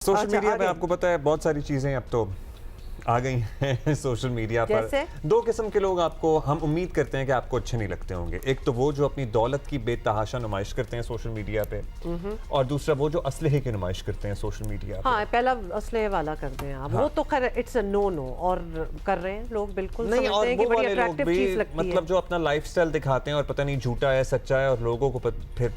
Social media پہ آپ کو پتا ہے بہت ساری چیزیں اب تو آ گئی ہیں سوشل میڈیا پر. دو قسم کے لوگ آپ کو ہم امید کرتے ہیں کہ آپ کو اچھے نہیں لگتے ہوں گے. ایک تو وہ جو اپنی دولت کی بے تحاشا نمائش کرتے ہیں سوشل میڈیا پہ, اور دوسرا وہ جو اسلحے کی نمائش کرتے ہیں سوشل میڈیا پہ. ہاں پہلا اسلحے والا کرتے ہیں آپ, وہ تو خیر اٹس اے نو نو, اور کر رہے ہیں لوگ بالکل سمجھتے ہیں کہ بڑی اٹریکٹیو چیز لگتی ہے. مطلب جو اپنا لائف سٹائل دکھاتے ہیں اور پتہ نہیں جھوٹا ہے سچا ہے, اور لوگوں کو پھر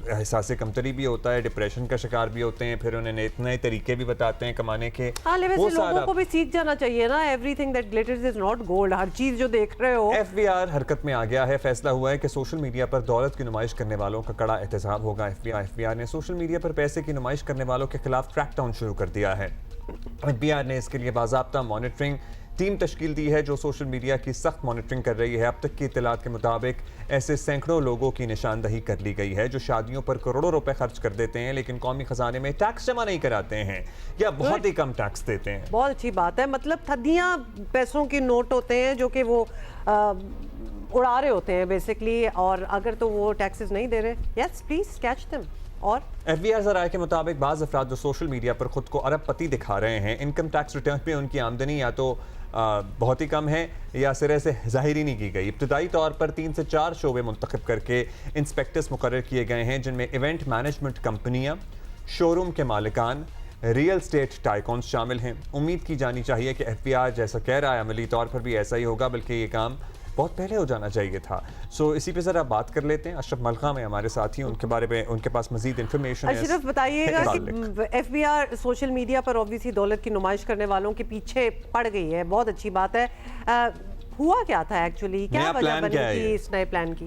احساس کمتری بھی ہوتا ہے, ڈپریشن کا شکار بھی ہوتے ہیں, پھر انہیں اتنے طریقے بھی بتاتے ہیں کمانے کے. ہاں لیکن لوگوں کو بھی سیکھ جانا چاہیے نا, everything that glitters is not gold. ہر چیز جو دیکھ رہے ہو. ایف بی آر حرکت میں آ گیا ہے. فیصلہ ہوا ہے کہ سوشل میڈیا پر دولت کی نمائش کرنے والوں کا کڑا احتساب ہوگا. ایف بی آر نے سوشل میڈیا پر پیسے کی نمائش کرنے والوں کے خلاف ٹریک ڈاؤن شروع کر دیا ہے. ایف بی آر نے اس کے لیے باضابطہ مانیٹرنگ ٹیم تشکیل دی ہے جو سوشل میڈیا کی سخت مانیٹرنگ کر رہی ہے. اب تک کی اطلاعات کے مطابق ایسے سینکڑوں لوگوں کی نشاندہی کر لی گئی ہے جو شادیوں پر کروڑوں روپے خرچ کر دیتے ہیں لیکن قومی خزانے میں ٹیکس جمع نہیں کراتے ہیں یا بہت ہی کم ٹیکس دیتے ہیں. بہت اچھی بات ہے. مطلب تھدیاں پیسوں کے نوٹ ہوتے ہیں جو کہ وہ اڑا رہے ہوتے ہیں بیسکلی, اور اگر تو وہ ٹیکسز نہیں دے رہے, یس پلیز کیچ دم. اور ایف بی آر ذرائع کے مطابق بعض افراد جو سوشل میڈیا پر خود کو ارب پتی دکھا رہے ہیں, انکم ٹیکس ریٹرن پہ ان کی آمدنی یا تو بہت ہی کم ہے یا سرے سے ظاہر ہی نہیں کی گئی. ابتدائی طور پر 3 سے 4 شعبے منتخب کر کے انسپیکٹرز مقرر کیے گئے ہیں جن میں ایونٹ مینجمنٹ کمپنیاں, شو روم کے مالکان, ریئل اسٹیٹ ٹائکونز شامل ہیں. امید کی جانی چاہیے کہ ایف بی آر جیسا کہہ رہا ہے عملی طور پر بھی ایسا ہی ہوگا, بلکہ یہ کام بہت پہلے ہو جانا چاہیے تھا. سو اسی پہ ذرا بات کر لیتے ہیں. اشرف ملخام ہے ہمارے ساتھی, ان کے بارے میں ان کے پاس مزید انفارمیشن ہے. اشرف بتائیے گا کہ F B R social media پر اوبویسلی دولت کی نمائش کرنے والوں کے پیچھے پڑ گئی ہے, بہت اچھی بات ہے. ہوا کیا تھا ایکچولی, کیا وجہ بنی تھی اس نئے پلان کی؟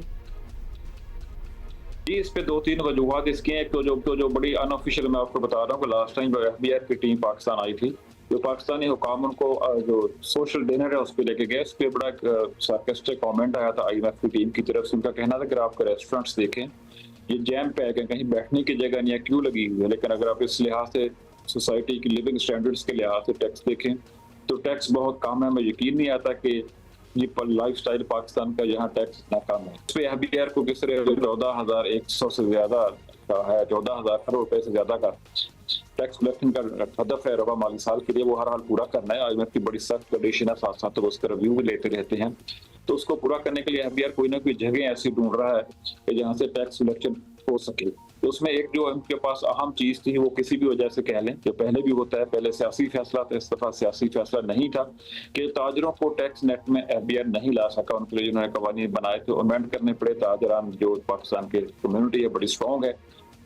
جی اس پہ 2-3 وجوہات اس کی ہیں. ایک تو جو بڑی ان آفیشیل میں آپ کو بتا رہا ہوں کہ لاسٹ ٹائم جو ایف بی آر کی ٹیم پاکستان آئی تھی, جو پاکستانی حکام ان کو جو سوشل ڈنر ہے اس پہ لے کے گئے, اس پہ بڑا ایک سارکسٹک کامنٹ آیا تھا آئی ایم ایف کی ٹیم کی طرف سے. ان کا کہنا تھا کہ آپ کا ریسٹورینٹس دیکھیں یہ جیم پیک ہے, کہیں بیٹھنے کی جگہ نہیں ہے, کیوں لگی ہوئی ہے, لیکن اگر آپ اس لحاظ سے سوسائٹی کی لیونگ اسٹینڈرڈس کے لحاظ سے ٹیکس دیکھیں تو ٹیکس بہت کم ہے. ہمیں یقین نہیں آتا کہ یہ لائف سٹائل پاکستان کا یہاں ٹیکس اتنا کم ہے. اس پہ ایف بی آر کو کس طرح 14,100 سے زیادہ کا ہے, 14,000 کروڑ روپے سے زیادہ کا ٹیکس کلیکشن کا ہدف ہے ربع مالی سال کے لیے, وہ ہر حال پورا کرنا ہے. آئی ایم ایف کی بڑی سخت کنڈیشن ہے, ساتھ ساتھ اس کا ریویو بھی لیتے رہتے ہیں. تو اس کو پورا کرنے کے لیے ایف بی آر کوئی نہ کوئی جگہ ایسی ڈھونڈ رہا ہے کہ جہاں سے ٹیکس کلیکشن ہو سکے. تو اس میں ایک جو ان کے پاس اہم چیز تھی, وہ کسی بھی وجہ سے کہہ لیں جو پہلے بھی ہوتا ہے, پہلے سیاسی فیصلہ تھا, اس دفعہ سیاسی فیصلہ نہیں تھا, کہ تاجروں کو ٹیکس نیٹ میں ایف بی آر نہیں لا سکا. ان کے لیے جنہوں نے قوانین بنائے تھے امینڈ کرنے پڑے. تاجران جو پاکستان کے کمیونٹی ہے بڑی اسٹرانگ ہے,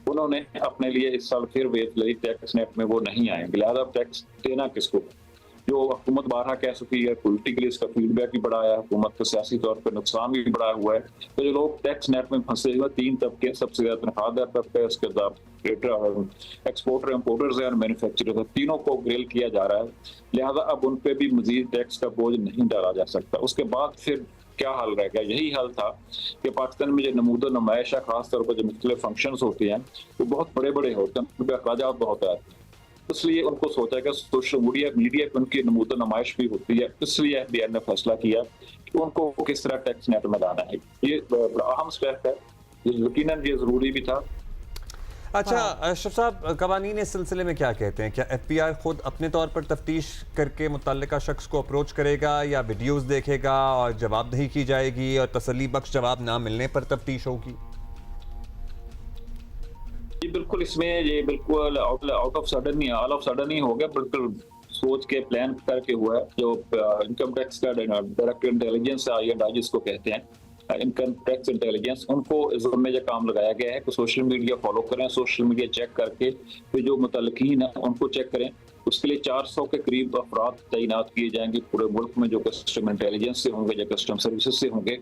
انہوں نے اپنے لیے اس سال پھر ویٹ لئی ٹیکس نیٹ میں وہ نہیں آئے. لہٰذا ٹیکس دینا کس کو, جو حکومت بارہا کہہ سکی ہے, پولیٹیکلی اس کا فیڈ بیک بھی بڑا ہے, حکومت کو سیاسی طور پر نقصان بھی بڑا ہوا ہے. تو جو لوگ ٹیکس نیٹ میں پھنسے ہوئے 3 طبقے, سب سے زیادہ تنخواہ دار طبقہ, اس کے بعد ایکسپورٹر, امپورٹرز اور مینوفیکچرر, تینوں کو گریل کیا جا رہا ہے. لہٰذا اب ان پہ بھی مزید ٹیکس کا بوجھ نہیں ڈالا جا سکتا. اس کے بعد پھر کیا حل رہ گیا؟ یہی حل تھا کہ پاکستان میں جو نمود و نمائش ہے, خاص طور پر جو مختلف فنکشنز ہوتے ہیں وہ بہت بڑے بڑے ہوتے ہیں, ان پہ اخراجات بہت آتے ہیں. اس لیے ان کو سوچا کہ سوشل میڈیا پہ ان کی نمود و نمائش بھی ہوتی ہے. اس لیے ایف بی آر نے فیصلہ کیا کہ ان کو کس طرح ٹیکس نیٹ میں لانا ہے. یہ بڑا اہم سٹیپ ہے, یقیناً یہ ضروری بھی تھا. اچھا اشرف صاحب, قوانین اس سلسلے میں کیا کہتے ہیں؟ کیا ایف بی آر خود اپنے طور پر تفتیش کر کے متعلقہ شخص کو اپروچ کرے گا, یا ویڈیوز دیکھے گا اور جواب دہی کی جائے گی اور تسلی بخش جواب نہ ملنے پر تفتیش ہوگی؟ جی بالکل, اس میں یہ بالکل آؤٹ آف سڈن نہیں, آل آف سڈن ہی ہو گیا. بالکل سوچ کے پلان کر کے ہوا ہے. جو انکم ٹیکس کا director intelligence I and I جس کو کہتے ہیں, انکم ٹیکس انٹیلیجنس, ان کو ذمہ یہ کام لگایا گیا ہے کہ سوشل میڈیا فالو کریں, سوشل میڈیا چیک کر کے پھر جو متعلقین ہیں ان کو چیک کریں. اس کے لیے 400 کے قریب افراد تعینات کیے جائیں گے پورے ملک میں, جو کسٹم انٹیلیجنس سے ہوں گے یا کسٹم سروسز سے ہوں گے.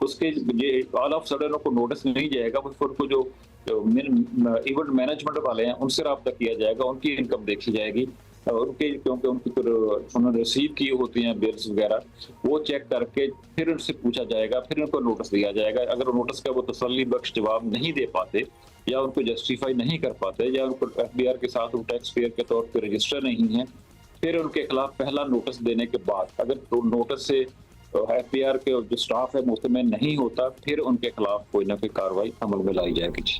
اس کے یہ آل آف سڈن کو نوٹس نہیں جائے گا, ان کو جو ایونٹ مینجمنٹ والے ہیں ان سے رابطہ کیا جائے گا, ان کی انکم دیکھی جائے گی, ان کے کیونکہ ان کی انہوں نے ریسیو کی ہوتی ہیں بلز وغیرہ, وہ چیک کر کے پھر ان سے پوچھا جائے گا, پھر ان کو نوٹس دیا جائے گا. اگر نوٹس کا وہ تسلی بخش جواب نہیں دے پاتے یا ان کو جسٹیفائی نہیں کر پاتے یا ان کو ایف بی آر کے ساتھ وہ ٹیکس پیئر کے طور پہ رجسٹر نہیں ہیں, پھر ان کے خلاف پہلا نوٹس دینے کے بعد اگر نوٹس سے ایف بی آر کے جو سٹاف ہے مطمئن نہیں ہوتا, پھر ان کے خلاف کوئی نہ کوئی کارروائی عمل میں لائی جائے گی.